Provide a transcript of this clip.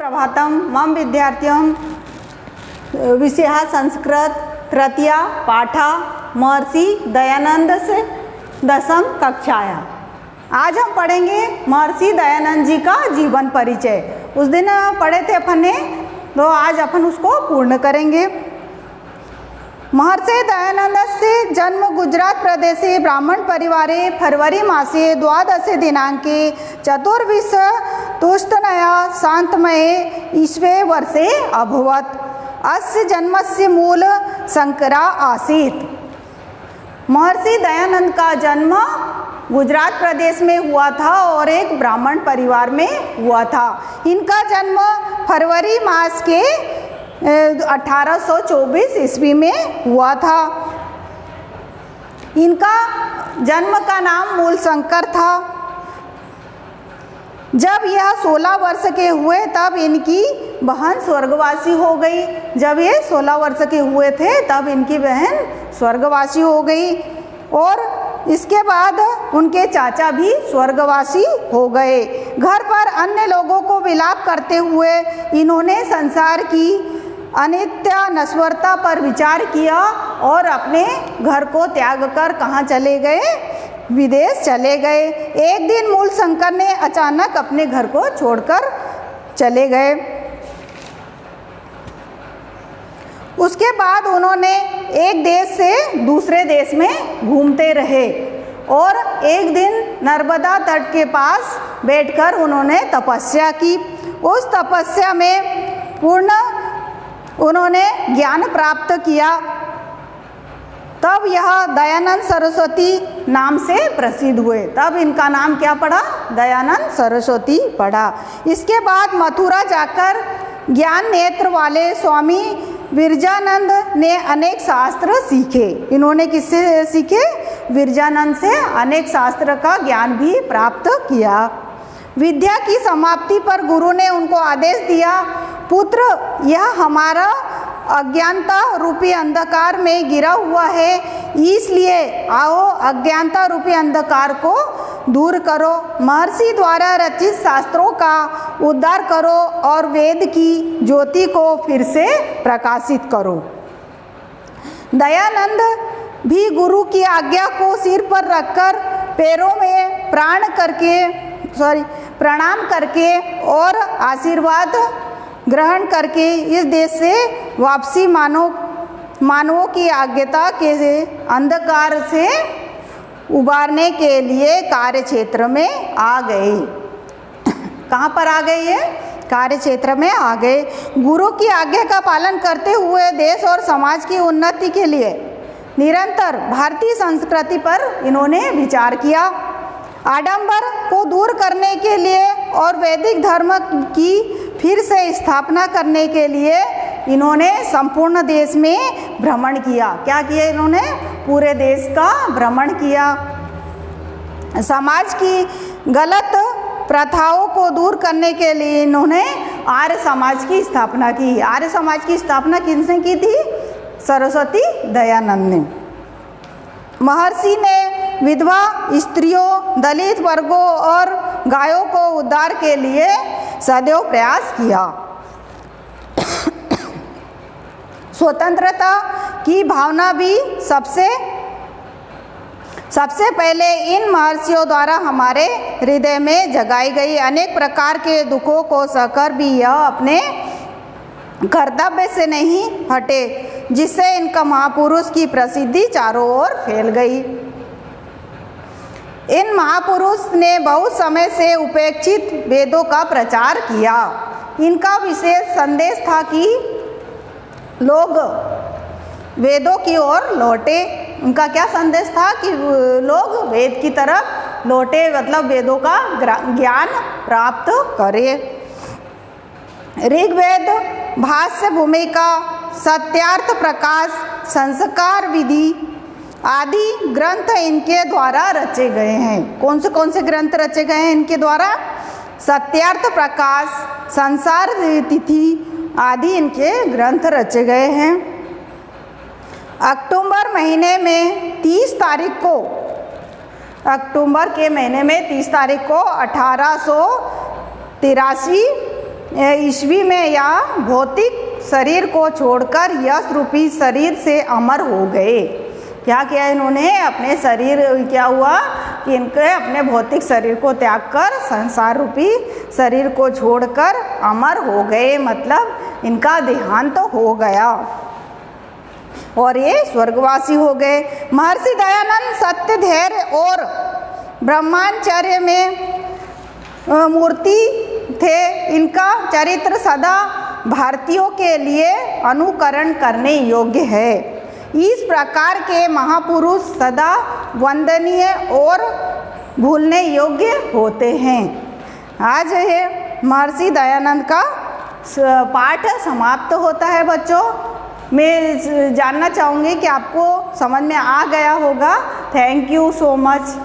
प्रभातम मम विद्यार्थियों विषय संस्कृत तृतीया पाठा महर्षि दयानंद से दसम कक्षाया। आज हम पढ़ेंगे महर्षि दयानंद जी का जीवन परिचय। उस दिन पढ़े थे अपन ने, तो आज अपन उसको पूर्ण करेंगे। महर्षि दयानन्दस्य जन्म गुजरात प्रदेशे ब्राह्मण परिवारे फरवरी मासे द्वादशे दिनाङ्के चतुर्विंश तुष्टनया शान्तमये ईस्वे वर्षे अभवत्। अस्य जन्मस्य मूल शंकरा आसीत्। महर्षि दयानंद का जन्म गुजरात प्रदेश में हुआ था और एक ब्राह्मण परिवार में हुआ था। इनका जन्म फरवरी मास के 1824 ईस्वी में हुआ था। इनका जन्म का नाम मूल शंकर था। जब यह 16 वर्ष के हुए तब इनकी बहन स्वर्गवासी हो गई। जब ये 16 वर्ष के हुए थे तब इनकी बहन स्वर्गवासी हो गई और इसके बाद उनके चाचा भी स्वर्गवासी हो गए। घर पर अन्य लोगों को विलाप करते हुए इन्होंने संसार की अनित्य नश्वरता पर विचार किया और अपने घर को त्याग कर कहाँ चले गए? विदेश चले गए। एक दिन मूल शंकर ने अचानक अपने घर को छोड़कर चले गए। उसके बाद उन्होंने एक देश से दूसरे देश में घूमते रहे और एक दिन नर्मदा तट के पास बैठकर उन्होंने तपस्या की। उस तपस्या में उन्होंने ज्ञान प्राप्त किया। तब यह दयानंद सरस्वती नाम से प्रसिद्ध हुए। तब इनका नाम क्या पड़ा? दयानंद सरस्वती पड़ा। इसके बाद मथुरा जाकर ज्ञान नेत्र वाले स्वामी विरजानंद ने अनेक शास्त्र सीखे। इन्होंने किससे सीखे? विरजानंद से अनेक शास्त्र का ज्ञान भी प्राप्त किया। विद्या की समाप्ति पर गुरु ने उनको आदेश दिया, पुत्र, यह हमारा अज्ञानता रूपी अंधकार में गिरा हुआ है, इसलिए आओ अज्ञानता रूपी अंधकार को दूर करो, महर्षि द्वारा रचित शास्त्रों का उद्धार करो और वेद की ज्योति को फिर से प्रकाशित करो। दयानंद भी गुरु की आज्ञा को सिर पर रखकर पैरों में प्रणाम करके और आशीर्वाद ग्रहण करके इस देश से वापसी मानवों की अज्ञता के अंधकार से उबारने के लिए कार्य क्षेत्र में आ गए। कहाँ पर आ गए? ये कार्य क्षेत्र में आ गए। गुरु की आज्ञा का पालन करते हुए देश और समाज की उन्नति के लिए निरंतर भारतीय संस्कृति पर इन्होंने विचार किया। आडंबर को दूर करने के लिए और वैदिक धर्म की फिर से स्थापना करने के लिए इन्होंने संपूर्ण देश में भ्रमण किया। क्या किया इन्होंने? पूरे देश का भ्रमण किया। समाज की गलत प्रथाओं को दूर करने के लिए इन्होंने आर्य समाज की स्थापना की। आर्य समाज की स्थापना किसने की थी? सरस्वती दयानंद ने। महर्षि ने विधवा स्त्रियों, दलित वर्गों और गायों को उद्धार के लिए सदैव प्रयास किया। स्वतंत्रता की भावना भी सबसे पहले इन महर्षियों द्वारा हमारे हृदय में जगाई गई। अनेक प्रकार के दुखों को सहकर भी यह अपने कर्तव्य से नहीं हटे, जिससे इनका महापुरुष की प्रसिद्धि चारों ओर फैल गई। इन महापुरुष ने बहुत समय से उपेक्षित वेदों का प्रचार किया। इनका विशेष संदेश था कि लोग वेदों की ओर लौटे। उनका क्या संदेश था? कि लोग वेद की तरफ लौटे, मतलब वेदों का ज्ञान प्राप्त करें। ऋग्वेद, भाष्य भूमिका, सत्यार्थ प्रकाश, संस्कार विधि आदि ग्रंथ इनके द्वारा रचे गए हैं। कौन से ग्रंथ रचे गए हैं इनके द्वारा? सत्यार्थ प्रकाश, संसार तिथि आदि इनके ग्रंथ रचे गए हैं। अक्टूबर के महीने में 30 तारीख को 1883 ईस्वी में या भौतिक शरीर को छोड़कर यश रूपी शरीर से अमर हो गए। क्या किया इन्होंने, अपने शरीर, क्या हुआ कि इनके अपने भौतिक शरीर को त्याग कर संसार रूपी शरीर को छोड़कर अमर हो गए, मतलब इनका देहांत तो हो गया और ये स्वर्गवासी हो गए। महर्षि दयानंद सत्य, धैर्य और ब्रह्मचर्य में मूर्ति थे। इनका चरित्र सदा भारतीयों के लिए अनुकरण करने योग्य है। इस प्रकार के महापुरुष सदा वंदनीय और भूलने योग्य होते हैं। आज ये महर्षि दयानंद का पाठ समाप्त होता है बच्चों। मैं जानना चाहूँगी कि आपको समझ में आ गया होगा। Thank you so much.